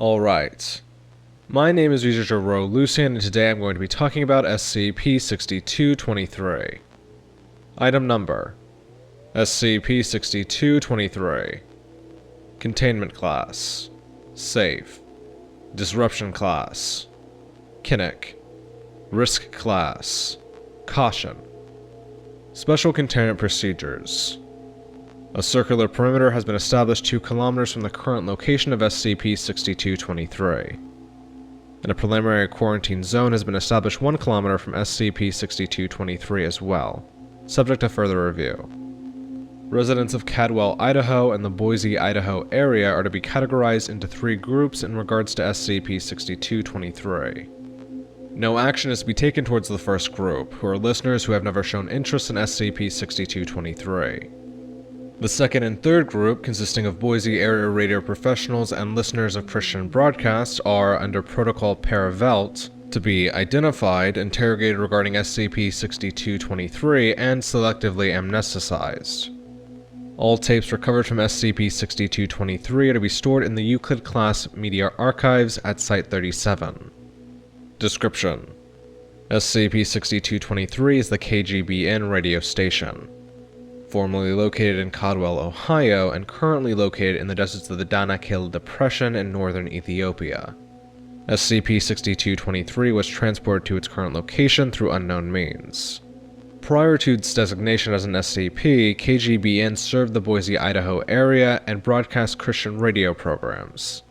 Alright. My name is researcher Rowe Lucian, and today I'm going to be talking about SCP-6223. Item Number: SCP-6223. Containment Class: Safe. Disruption Class: Kinnick. Risk Class: Caution. Special Containment Procedures: a circular perimeter has been established 2 kilometers from the current location of SCP-6223. And a preliminary quarantine zone has been established 1 kilometer from SCP-6223 as well, subject to further review. Residents of Cadwell, Idaho and the Boise, Idaho area are to be categorized into 3 groups in regards to SCP-6223. No action is to be taken towards the first group, who are listeners who have never shown interest in SCP-6223. The second and third group, consisting of Boise area radio professionals and listeners of Christian broadcasts, are, under Protocol Paravelt, to be identified, interrogated regarding SCP-6223, and selectively amnesticized. All tapes recovered from SCP-6223 are to be stored in the Euclid-class Media Archives at Site-37. Description: SCP-6223 is the KGBN radio station, formerly located in Cadwell, Ohio, and currently located in the deserts of the Danakil Depression in northern Ethiopia. SCP-6223 was transported to its current location through unknown means. Prior to its designation as an SCP, KGBN served the Boise, Idaho area and broadcast Christian radio programs,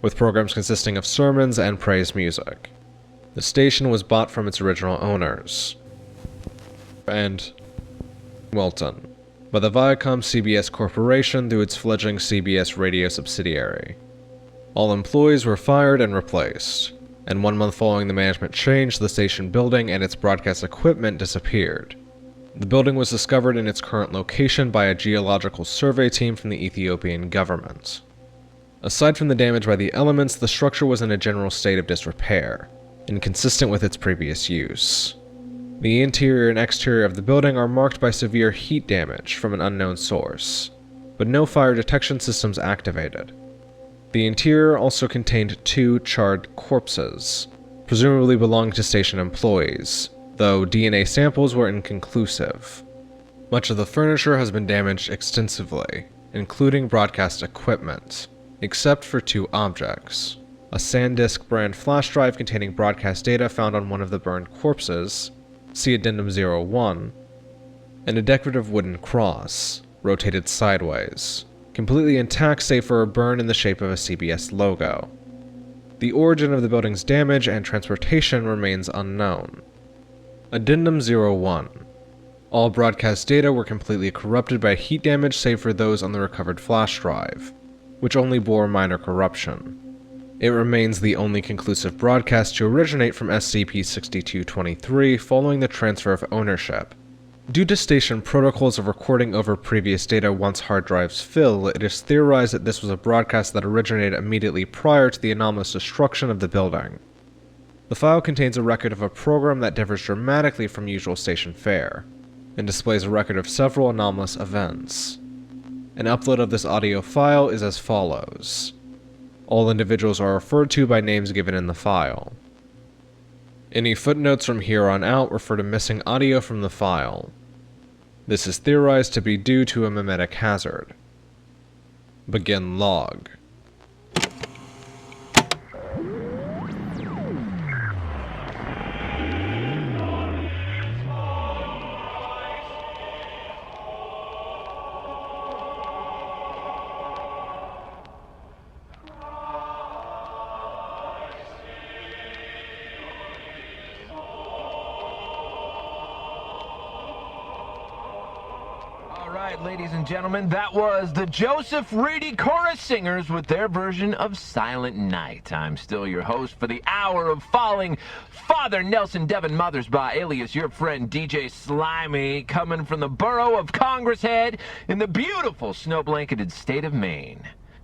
with programs consisting of sermons and praise music. The station was bought from its original owners, and Welton, by the Viacom CBS Corporation through its fledgling CBS radio subsidiary. All employees were fired and replaced, and 1 month following the management change, the station building and its broadcast equipment disappeared. The building was discovered in its current location by a geological survey team from the Ethiopian government. Aside from the damage by the elements, the structure was in a general state of disrepair, inconsistent with its previous use. The interior and exterior of the building are marked by severe heat damage from an unknown source, but no fire detection systems activated. The interior also contained 2 charred corpses, presumably belonging to station employees, though DNA samples were inconclusive. Much of the furniture has been damaged extensively, including broadcast equipment, except for 2 objects: a SanDisk brand flash drive containing broadcast data found on one of the burned corpses, see Addendum 01, and a decorative wooden cross, rotated sideways, completely intact save for a burn in the shape of a CBS logo. The origin of the building's damage and transportation remains unknown. Addendum 01. All broadcast data were completely corrupted by heat damage save for those on the recovered flash drive, which only bore minor corruption. It remains the only conclusive broadcast to originate from SCP-6223 following the transfer of ownership. Due to station protocols of recording over previous data once hard drives fill, it is theorized that this was a broadcast that originated immediately prior to the anomalous destruction of the building. The file contains a record of a program that differs dramatically from usual station fare, and displays a record of several anomalous events. An upload of this audio file is as follows. All individuals are referred to by names given in the file. Any footnotes from here on out refer to missing audio from the file. This is theorized to be due to a memetic hazard. Begin log. Ladies and gentlemen, that was the Joseph Reedy Chorus Singers with their version of Silent Night. I'm still your host for the hour of falling, Father Nelson Devin Mothersbaugh, alias your friend DJ Slimy, coming from the borough of Congress Head in the beautiful snow-blanketed state of Maine.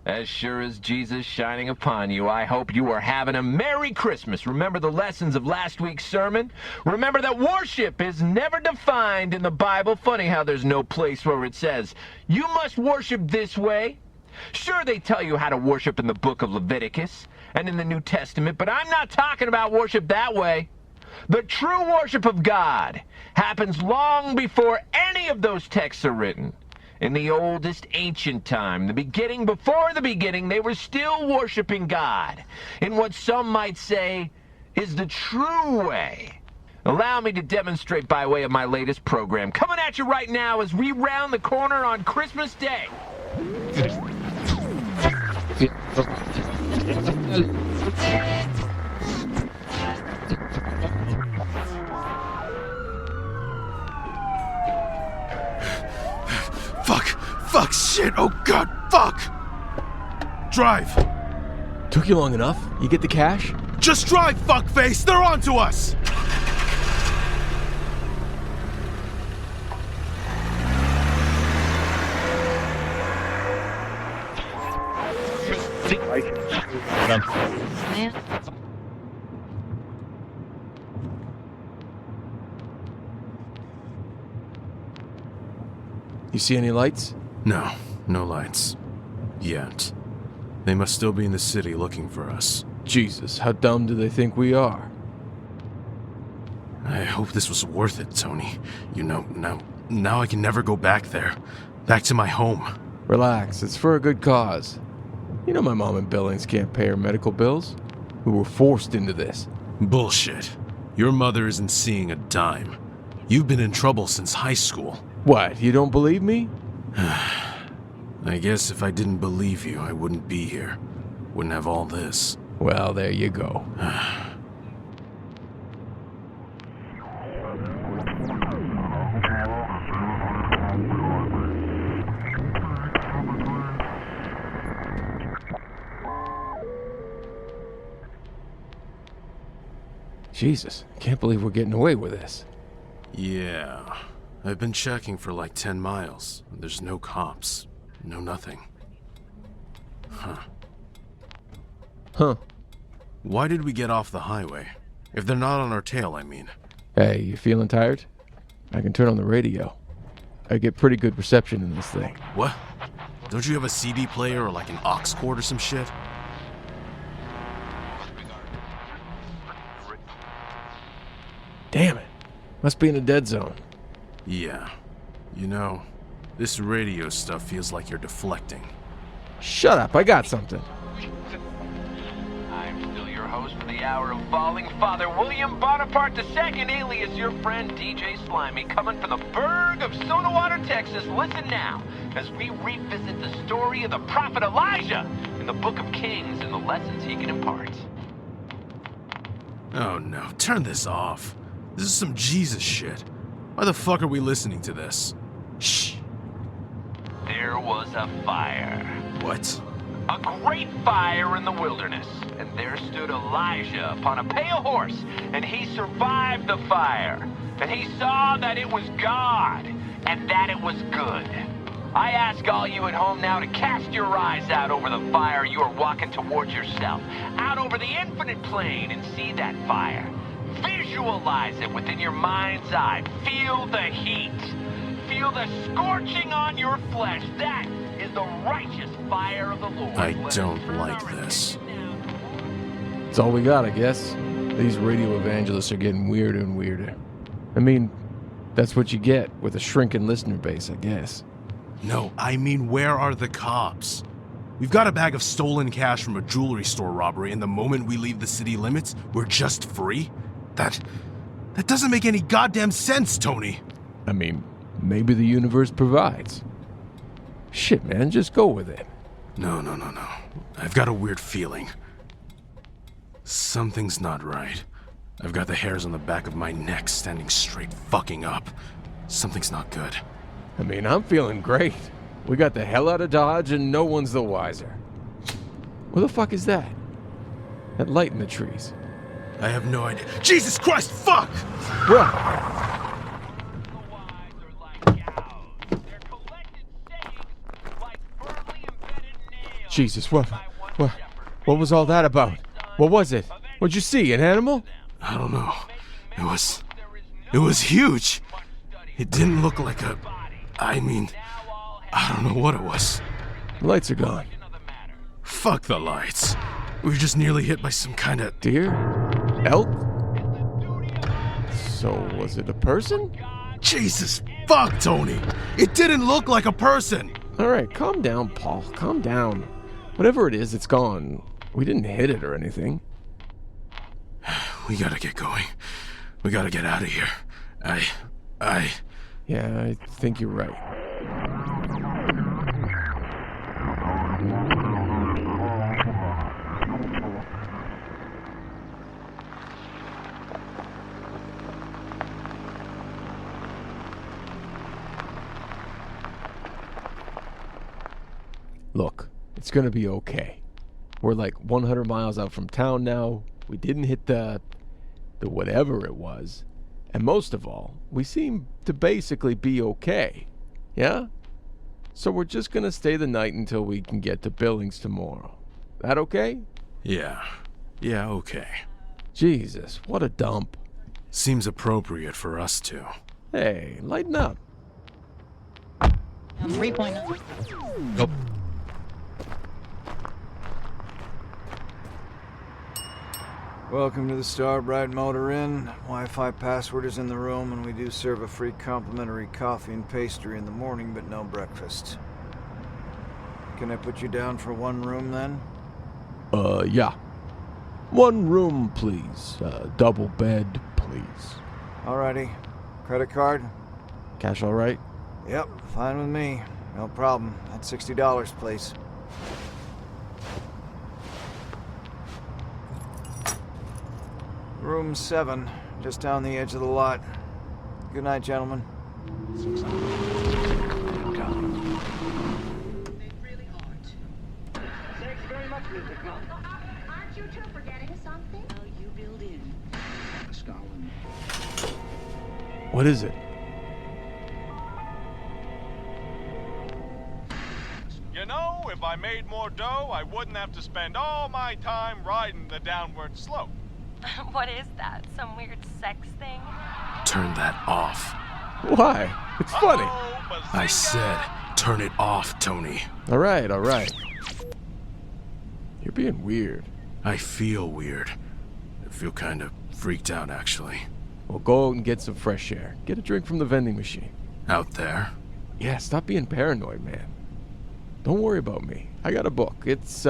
As sure as Jesus shining upon you, I hope you are having a Merry Christmas. Remember the lessons of last week's sermon? Remember that worship is never defined in the Bible. Funny how there's no place where it says, you must worship this way. Sure, they tell you how to worship in the book of Leviticus. and in the New Testament, but I'm not talking about worship that way. The true worship of God happens long before any of those texts are written. In the oldest ancient time, the beginning before the beginning, they were still worshiping God in what some might say is the true way. Allow me to demonstrate by way of my latest program, coming at you right now as we round the corner on Christmas Day. Fuck, shit, oh god, fuck! Drive! Took you long enough? You get the cash? Just drive, fuckface! They're onto us! You see any lights? No lights. Yet. They must still be in the city looking for us. Jesus, how dumb do they think we are? I hope this was worth it, Tony. You know, now I can never go back there. Back to my home. Relax, it's for a good cause. You know my mom in Billings can't pay her medical bills. We were forced into this. Bullshit. Your mother isn't seeing a dime. You've been in trouble since high school. What, you don't believe me? I guess if I didn't believe you, I wouldn't be here. Wouldn't have all this. Well, there you go. Jesus, can't believe we're getting away with this. Yeah. I've been checking for like 10 miles. There's no cops. No nothing. Huh. Why did we get off the highway? If they're not on our tail, I mean. Hey, you feeling tired? I can turn on the radio. I get pretty good reception in this thing. What? Don't you have a CD player or like an aux cord or some shit? Damn it. Must be in a dead zone. Yeah. You know, this radio stuff feels like you're deflecting. Shut up, I got something. I'm still your host for the Hour of Falling, Father William Bonaparte II, alias your friend DJ Slimy, coming from the burg of Sodawater, Texas. Listen now, as we revisit the story of the prophet Elijah in the Book of Kings and the lessons he can impart. Oh no, turn this off. This is some Jesus shit. Why the fuck are we listening to this? Shh. There was a fire. What? A great fire in the wilderness, and there stood Elijah upon a pale horse, and he survived the fire, and he saw that it was God, and that it was good. I ask all you at home now to cast your eyes out over the fire you are walking towards yourself, out over the infinite plane, and see that fire. Visualize it within your mind's eye. Feel the heat. Feel the scorching on your flesh. That is the righteous fire of the Lord. I don't like this. It's all we got, I guess. These radio evangelists are getting weirder and weirder. I mean, that's what you get with a shrinking listener base, I guess. No, I mean, where are the cops? We've got a bag of stolen cash from a jewelry store robbery, and the moment we leave the city limits, we're just free? That doesn't make any goddamn sense, Tony. I mean, maybe the universe provides. Shit, man, just go with it. No. I've got a weird feeling. Something's not right. I've got the hairs on the back of my neck standing straight fucking up. Something's not good. I mean, I'm feeling great. We got the hell out of Dodge and no one's the wiser. What the fuck is that? That light in the trees. I have no idea. Jesus Christ, fuck! What? Jesus, what was all that about? What was it? What'd you see, an animal? I don't know. It was huge. It didn't look like a... I don't know what it was. The lights are gone. Fuck the lights. We were just nearly hit by some kind of... Deer? Elk? So, was it a person? Jesus fuck, Tony! It didn't look like a person! Alright, calm down, Paul. Calm down. Whatever it is, it's gone. We didn't hit it or anything. We gotta get going. We gotta get out of here. Yeah, I think you're right. Look, it's gonna be okay. We're like 100 miles out from town now. We didn't hit the whatever it was. And most of all, we seem to basically be okay. Yeah? So we're just gonna stay the night until we can get to Billings tomorrow. That okay? Yeah, okay. Jesus, what a dump. Seems appropriate for us to. Hey, lighten up. 3.9. Nope. Welcome to the Starbright Motor Inn. Wi-Fi password is in the room, and we do serve a free complimentary coffee and pastry in the morning, but no breakfast. Can I put you down for one room, then? Yeah. One room, please. Double bed, please. Alrighty. Credit card? Cash all right? Yep, fine with me. No problem. That's $60, please. Room 7, just down the edge of the lot. Good night, gentlemen. They really aren't. Thanks very much, Mr. Club. Aren't you two forgetting something? Well, you build in. Stalin. What is it? You know, if I made more dough, I wouldn't have to spend all my time riding the downward slope. What is that? Some weird sex thing? Turn that off. Why? It's funny. I said, turn it off, Tony. All right. You're being weird. I feel weird. I feel kind of freaked out, actually. Well, go out and get some fresh air. Get a drink from the vending machine. Out there? Yeah, stop being paranoid, man. Don't worry about me. I got a book. It's,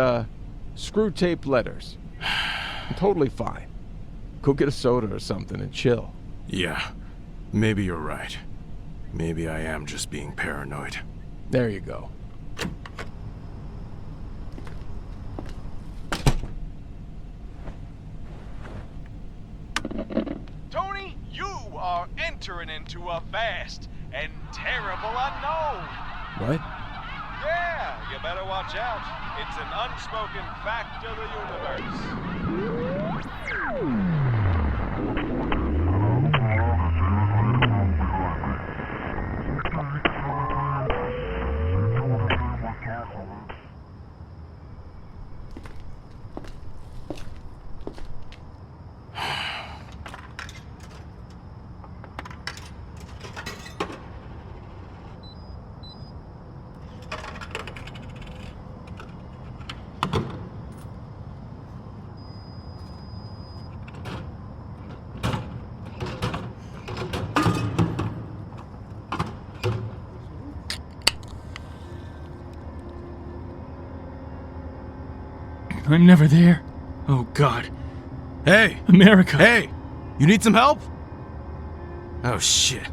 Screw Tape Letters. I'm totally fine. Go get a soda or something and chill. Yeah, maybe you're right. Maybe I am just being paranoid. There you go. Tony, you are entering into a vast and terrible unknown. What? Yeah, you better watch out. It's an unspoken fact of the universe. I'm never there. Oh, God. Hey! America! Hey! You need some help? Oh, shit.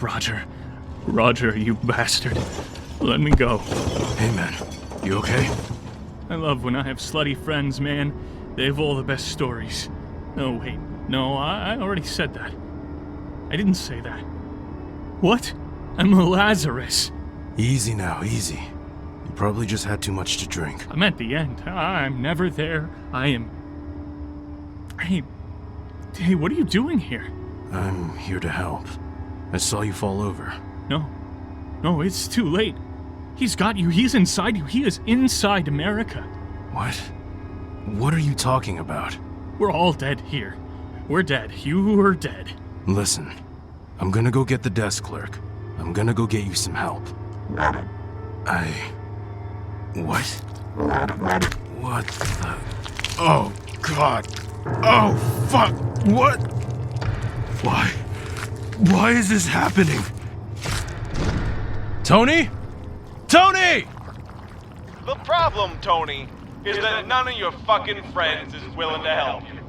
Roger, you bastard. Let me go. Hey, man. You okay? I love when I have slutty friends, man. They have all the best stories. No, wait. No, I already said that. I didn't say that. What? I'm a Lazarus. Easy now, easy. You probably just had too much to drink. I'm at the end. I'm never there. I am... Hey, what are you doing here? I'm here to help. I saw you fall over. No, it's too late. He's got you. He's inside you. He is inside America. What? What are you talking about? We're all dead here. We're dead. You are dead. Listen, I'm gonna go get the desk clerk. I'm gonna go get you some help. What? What the? Oh, God. Oh, fuck. What? Why? Why is this happening? Tony? Tony! The problem, Tony, is that none of your fucking friends is willing to help you.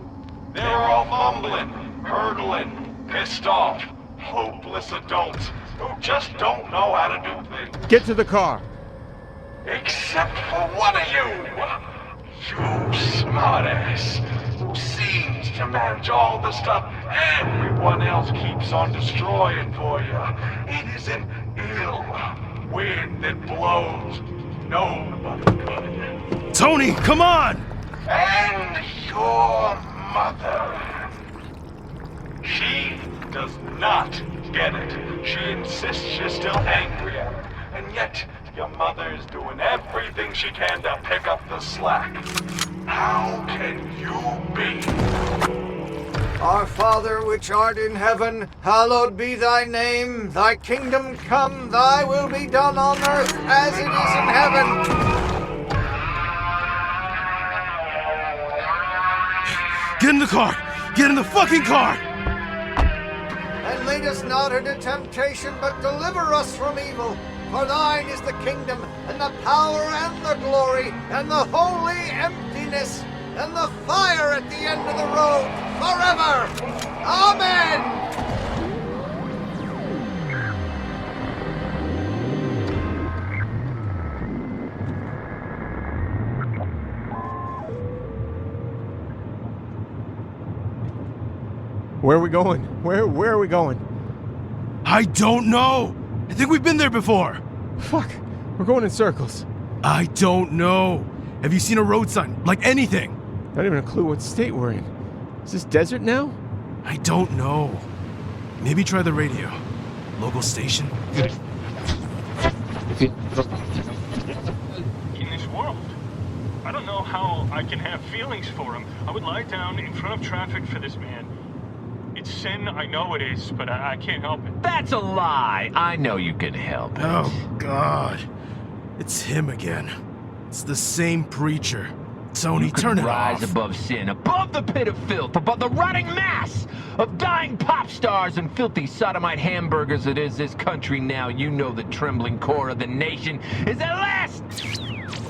They're all mumbling, hurtling, pissed off, hopeless adults who just don't know how to do things. Get to the car. Except for one of you! You smartass, who seems to manage all the stuff everyone else keeps on destroying for you. It is an ill wind that blows nobody good. Tony, come on! And your mother. She does not get it. She insists you're still angry at her, and yet your mother's doing everything she can to pick up the slack. How can you be? Our Father which art in heaven, hallowed be thy name. Thy kingdom come, thy will be done on earth as it is in heaven. Get in the car! Get in the fucking car! And lead us not into temptation, but deliver us from evil. For thine is the kingdom, and the power, and the glory, and the holy emptiness, and the fire at the end of the road, forever! Amen! Where are we going? Where are we going? I don't know! I think we've been there before! Fuck, we're going in circles. I don't know. Have you seen a road sign? Like anything? Not even a clue what state we're in. Is this desert now? I don't know. Maybe try the radio. Local station? In this world, I don't know how I can have feelings for him. I would lie down in front of traffic for this man. It's sin, I know it is, but I can't help it. That's a lie. I know you can help it. Oh, God. It's him again. It's the same preacher. Tony, You could turn it rise off. above sin, above the pit of filth, above the rotting mass of dying pop stars and filthy sodomite hamburgers that is this country now. You know the trembling core of the nation is at last.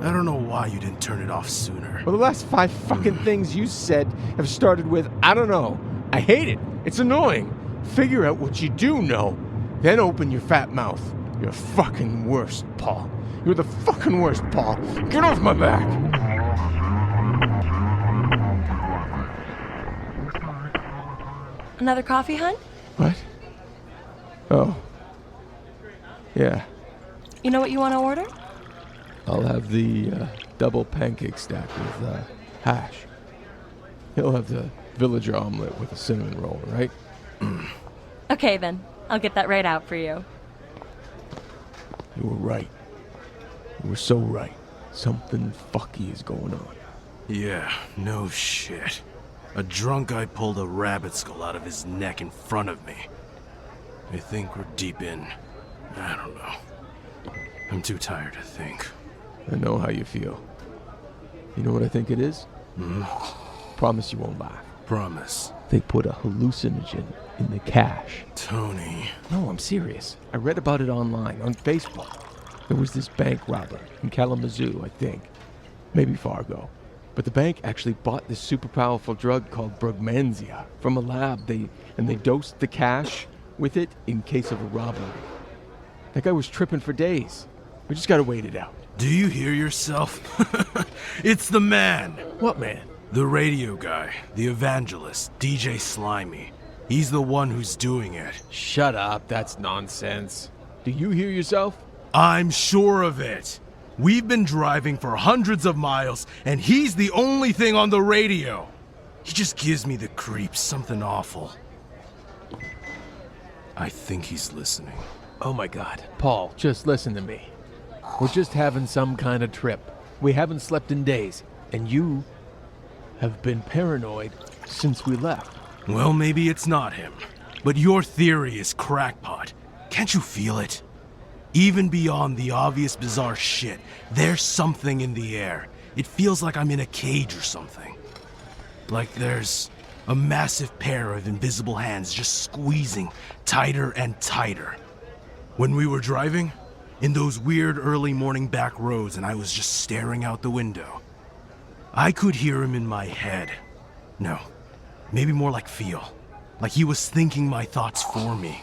I don't know why you didn't turn it off sooner. Well, the last 5 fucking things you said have started with, I don't know. I hate it. It's annoying. Figure out what you do know. Then open your fat mouth. You're fucking worst, Paul. You're the fucking worst, Paul. Get off my back. Another coffee, hun? What? Oh. Yeah. You know what you want to order? I'll have the double pancake stack with hash. He'll have the villager omelet with a cinnamon roll, right? Okay, then. I'll get that right out for you. You were right. You were so right. Something fucky is going on. Yeah, no shit. A drunk guy pulled a rabbit skull out of his neck in front of me. I think we're deep in. I don't know. I'm too tired to think. I know how you feel. You know what I think it is? Promise you won't laugh. Promise. They put a hallucinogen in the cash. Tony. No, I'm serious. I read about it online, on Facebook. There was this bank robber in Kalamazoo, I think. Maybe Fargo. But the bank actually bought this super powerful drug called Brugmansia from a lab. They dosed the cash with it in case of a robbery. That guy was tripping for days. We just gotta wait it out. Do you hear yourself? It's the man. What man? The radio guy. The evangelist. DJ Slimy. He's the one who's doing it. Shut up, that's nonsense. Do you hear yourself? I'm sure of it. We've been driving for hundreds of miles, and he's the only thing on the radio. He just gives me the creeps, something awful. I think he's listening. Oh my God. Paul, just listen to me. We're just having some kind of trip. We haven't slept in days, and you have been paranoid since we left. Well, maybe it's not him, but your theory is crackpot. Can't you feel it? Even beyond the obvious bizarre shit, there's something in the air. It feels like I'm in a cage or something. Like there's a massive pair of invisible hands just squeezing tighter and tighter. When we were driving, in those weird early morning back roads and I was just staring out the window, I could hear him in my head. No, maybe more like feel. Like he was thinking my thoughts for me.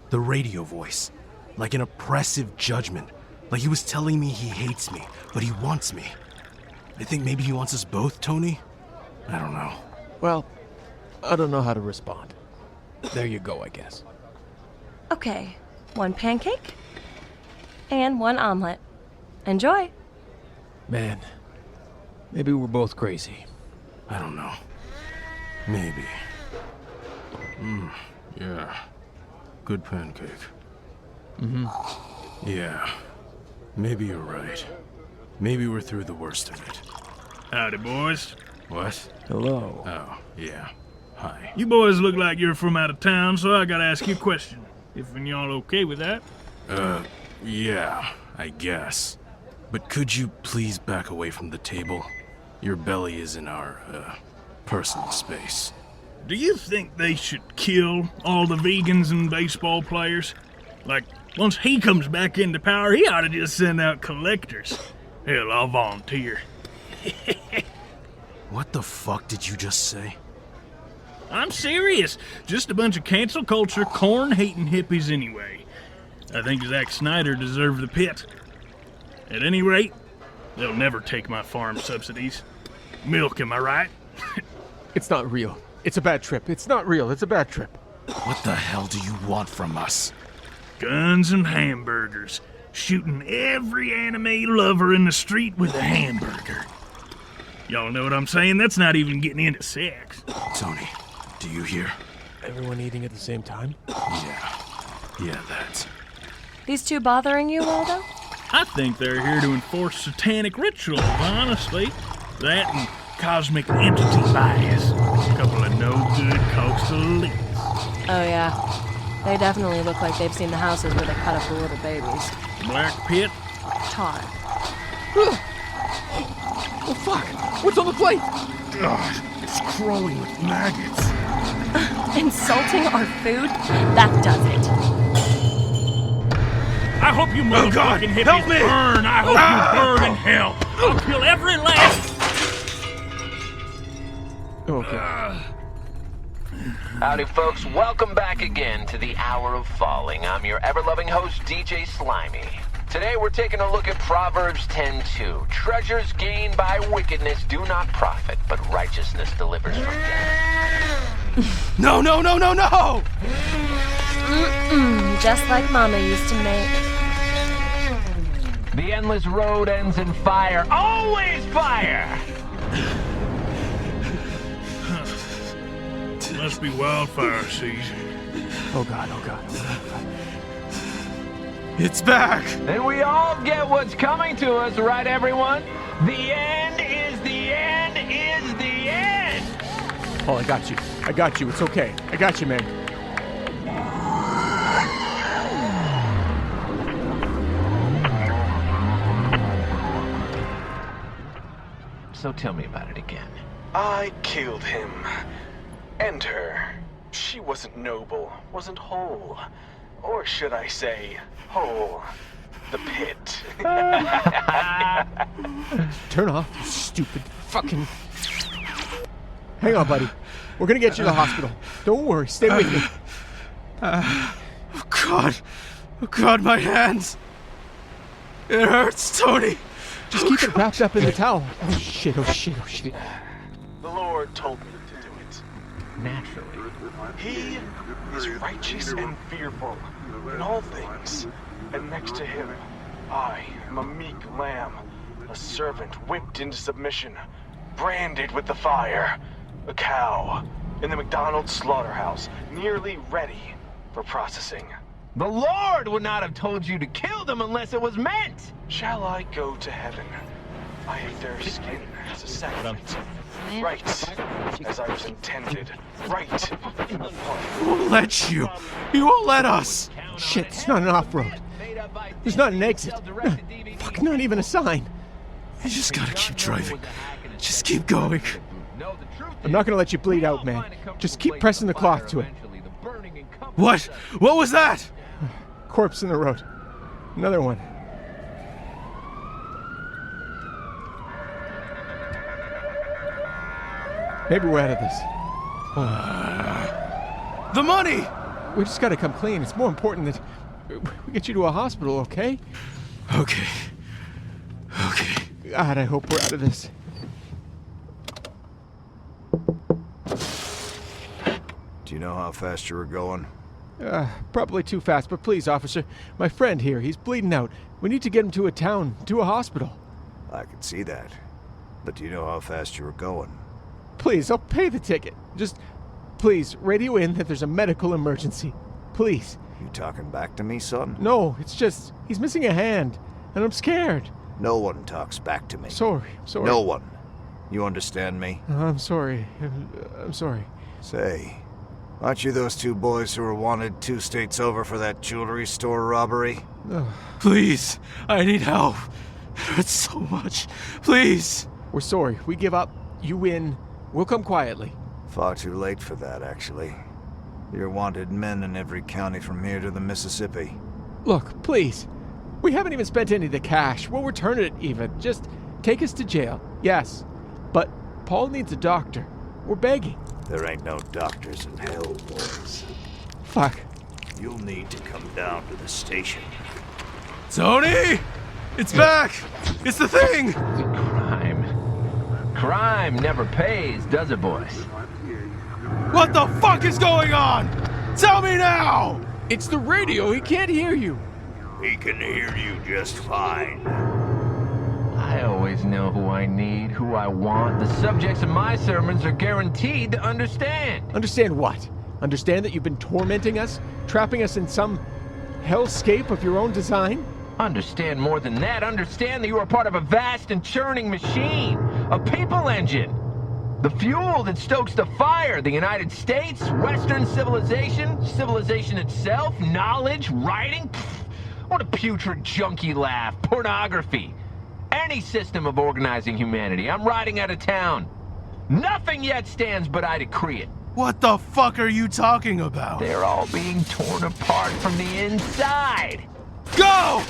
The radio voice, like an oppressive judgment. Like he was telling me he hates me, but he wants me. I think maybe he wants us both, Tony? I don't know. Well, I don't know how to respond. There you go, I guess. Okay, 1 pancake and 1 omelet. Enjoy. Man, maybe we're both crazy. I don't know. Maybe. Yeah. Good pancake. Yeah. Maybe you're right. Maybe we're through the worst of it. Howdy, boys. What? Hello. Oh, yeah. Hi. You boys look like you're from out of town, so I gotta ask you a question. If y'all okay with that? Yeah, I guess. But could you please back away from the table? Your belly is in our, personal space. Do you think they should kill all the vegans and baseball players? Like, once he comes back into power, he ought to just send out collectors. Hell, I'll volunteer. What the fuck did you just say? I'm serious. Just a bunch of cancel culture, corn-hating hippies anyway. I think Zack Snyder deserved the pit. At any rate, they'll never take my farm subsidies. Milk, am I right? It's not real. It's a bad trip. It's not real. It's a bad trip. What the hell do you want from us? Guns and hamburgers. Shooting every anime lover in the street with a hamburger. Y'all know what I'm saying? That's not even getting into sex. Tony, do you hear? Everyone eating at the same time? Yeah, that's... These two bothering you, Waldo? I think they're here to enforce satanic rituals, honestly. That and cosmic entity bias. A couple of no-good coastal elites. Oh, yeah. They definitely look like they've seen the houses where they cut up the little babies. Black Pit? Todd. Oh, fuck! What's on the plate? God, it's crawling with maggots. Insulting our food? That does it. I hope you motherfucking hippies help me! burn! I hope you burn in hell! I'll kill every last... Okay. Howdy, folks. Welcome back again to the Hour of Falling. I'm your ever-loving host, DJ Slimy. Today we're taking a look at Proverbs 10:2. Treasures gained by wickedness do not profit, but righteousness delivers from death. No! Just like Mama used to make. The endless road ends in fire. Always fire! Must be wildfire season. Oh god. It's back! And we all get what's coming to us, right, everyone? The end is the end is the end! Oh, I got you. It's okay. I got you, man. So tell me about it again. I killed him. And her. She wasn't noble, wasn't whole. Or should I say, whole. The pit. Turn off, you stupid fucking... Hang on, buddy. We're gonna get you to the hospital. Don't worry, stay with me. Oh God, my hands. It hurts, Tony. Just keep it wrapped up in the towel. Oh shit. The Lord told me to do it. Naturally. He is righteous and fearful in all things. And next to him, I am a meek lamb, a servant whipped into submission, branded with the fire, a cow in the McDonald's slaughterhouse, nearly ready for processing. The Lord would not have told you to kill them unless it was meant! Shall I go to heaven? I have their skin as a sacrifice. Right, as I was intended. Right in the park. He won't let you. He won't let us. Shit, it's not an off-road. There's not an exit. Fuck, not even a sign. You just gotta keep driving. Just keep going. I'm not gonna let you bleed out, man. Just keep pressing the cloth to it. What? What was that? Corpse in the road. Another one. Maybe we're out of this. The money! We just gotta come clean. It's more important that we get you to a hospital, okay? Okay. God, I hope we're out of this. Do you know how fast you were going? Probably too fast, but please, officer. My friend here, he's bleeding out. We need to get him to a town, to a hospital. I can see that. But do you know how fast you were going? Please, I'll pay the ticket. Just, please, radio in that there's a medical emergency. Please. You talking back to me, son? No, it's just, he's missing a hand, and I'm scared. No one talks back to me. Sorry. No one. You understand me? I'm sorry. I'm sorry. Say, aren't you those two boys who were wanted 2 states over for that jewelry store robbery? Please, I need help. It hurts so much. Please. We're sorry. We give up. You win. We'll come quietly. Far too late for that, actually. You're wanted men in every county from here to the Mississippi. Look, please. We haven't even spent any of the cash. We'll return it even. Just take us to jail. Yes. But Paul needs a doctor. We're begging. There ain't no doctors in hell, boys. Fuck. You'll need to come down to the station. Tony! It's back! It's the thing! Crime never pays, does it, boys? What the fuck is going on? Tell me now! It's the radio. He can't hear you. He can hear you just fine. I always know who I need, who I want. The subjects of my sermons are guaranteed to understand. Understand what? Understand that you've been tormenting us? Trapping us in some hellscape of your own design? Understand more than that. Understand that you are part of a vast and churning machine. A people engine. The fuel that stokes the fire. The United States, Western civilization, civilization itself, knowledge, writing. Pfft, what a putrid junkie laugh. Pornography. Any system of organizing humanity. I'm riding out of town. Nothing yet stands, but I decree it. What the fuck are you talking about? They're all being torn apart from the inside. Go!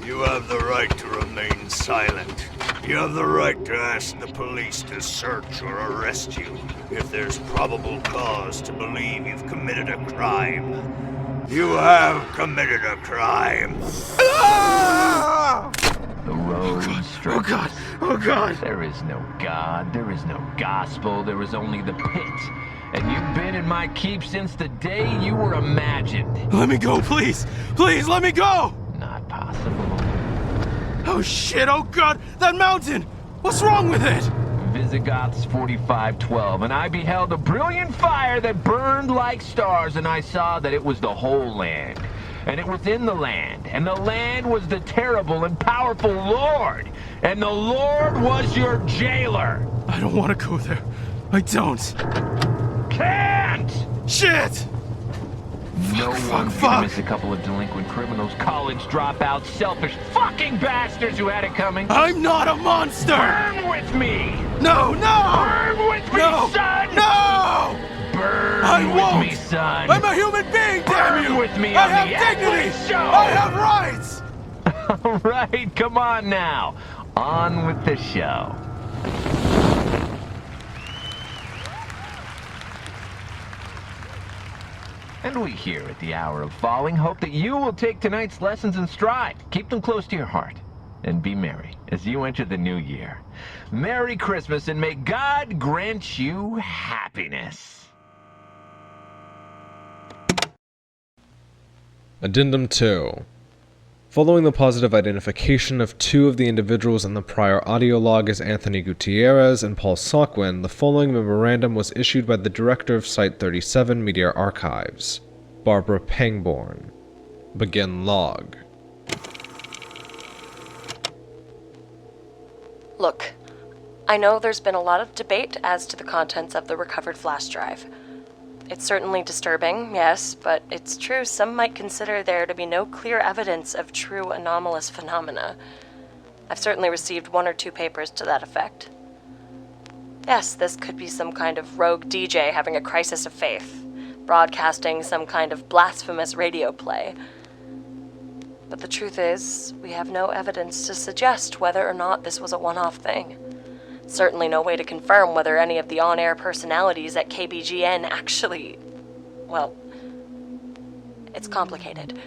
You have the right to remain silent. You have the right to ask the police to search or arrest you if there's probable cause to believe you've committed a crime. You have committed a crime. Ah! The road Oh God! Oh God! There is no God, there is no gospel, there is only the pit. And you've been in my keep since the day you were imagined. Let me go, please! Please, let me go! Not possible. Oh shit, oh God! That mountain! What's wrong with it? Visigoths 4512, and I beheld a brilliant fire that burned like stars, and I saw that it was the whole land. And it was in the land, and the land was the terrible and powerful Lord, and the Lord was your jailer. I don't want to go there. I don't. Can't! Shit! No one's gonna miss a couple of delinquent criminals, college dropouts, selfish fucking bastards who had it coming. I'm not a monster! Burn with me! No! Burn with me, No! son! No! Burn I with won't! me, son! I'm a human being, damn you! Burn with me I on have the dignity! Atlas Show! I have rights! All right, come on now. On with the show. And we here at the Hour of Falling hope that you will take tonight's lessons in stride. Keep them close to your heart. And be merry as you enter the new year. Merry Christmas, and may God grant you happiness. Addendum 2. Following the positive identification of 2 of the individuals in the prior audio log as Anthony Gutierrez and Paul Sockwin, the following memorandum was issued by the director of Site-37 Media Archives, Barbara Pangborn. Begin log. Look, I know there's been a lot of debate as to the contents of the recovered flash drive. It's certainly disturbing, yes, but it's true some might consider there to be no clear evidence of true anomalous phenomena. I've certainly received 1 or 2 papers to that effect. Yes, this could be some kind of rogue DJ having a crisis of faith, broadcasting some kind of blasphemous radio play. But the truth is, we have no evidence to suggest whether or not this was a one-off thing. Certainly no way to confirm whether any of the on-air personalities at KBGN actually... well, it's complicated.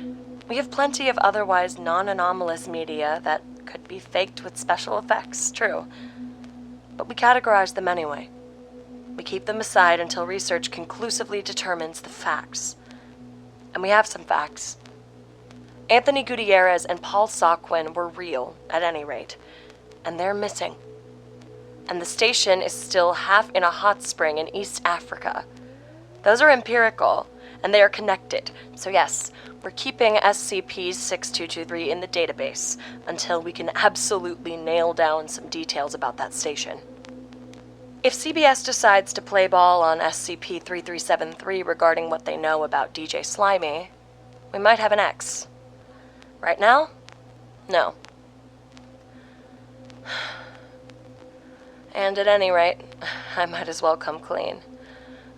We have plenty of otherwise non-anomalous media that could be faked with special effects, true. But we categorize them anyway. We keep them aside until research conclusively determines the facts. And we have some facts. Anthony Gutierrez and Paul Soquin were real, at any rate. And they're missing. And the station is still half in a hot spring in East Africa. Those are empirical, and they are connected. So yes, we're keeping SCP-6223 in the database until we can absolutely nail down some details about that station. If CBS decides to play ball on SCP-3373 regarding what they know about DJ Slimy, we might have an X. Right now? No. And at any rate, I might as well come clean.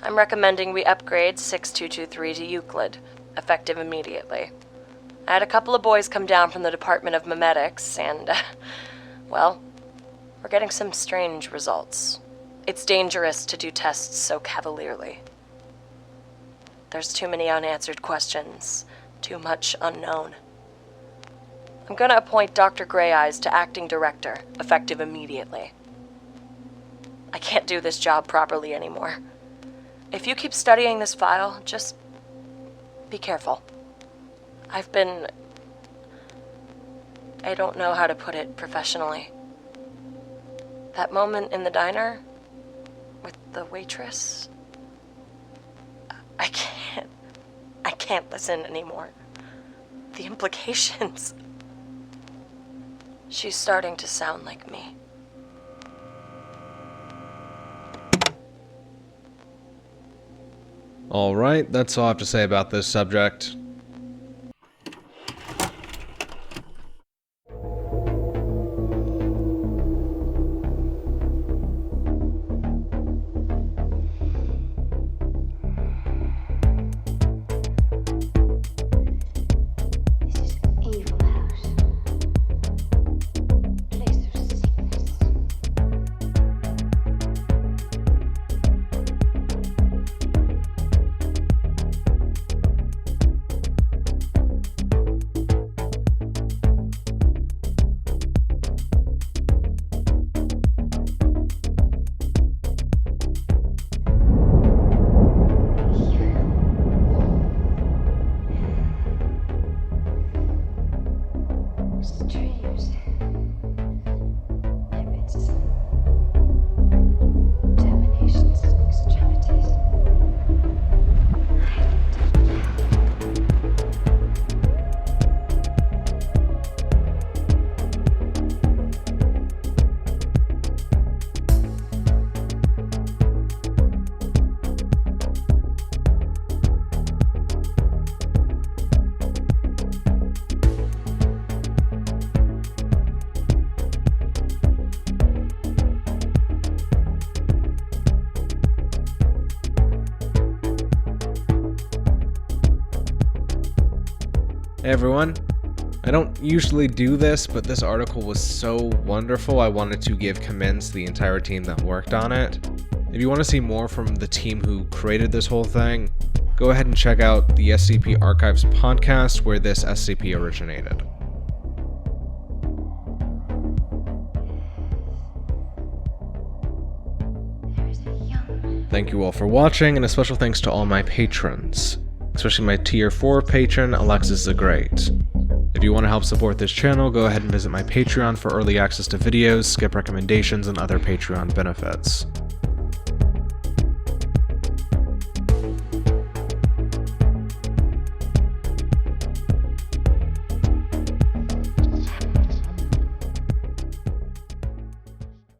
I'm recommending we upgrade 6223 to Euclid, effective immediately. I had a couple of boys come down from the Department of Memetics, and, well, we're getting some strange results. It's dangerous to do tests so cavalierly. There's too many unanswered questions, too much unknown. I'm gonna appoint Dr. Grey Eyes to acting director, effective immediately. I can't do this job properly anymore. If you keep studying this file, just be careful. I don't know how to put it professionally. That moment in the diner with the waitress, I can't listen anymore. The implications. She's starting to sound like me. Alright, that's all I have to say about this subject. Hey everyone, I don't usually do this, but this article was so wonderful I wanted to give commends to the entire team that worked on it. If you want to see more from the team who created this whole thing, go ahead and check out the SCP Archives Podcast where this SCP originated. Thank you all for watching, and a special thanks to all my patrons, especially my tier 4 patron, Alexis the Great. If you want to help support this channel, go ahead and visit my Patreon for early access to videos, skip recommendations, and other Patreon benefits.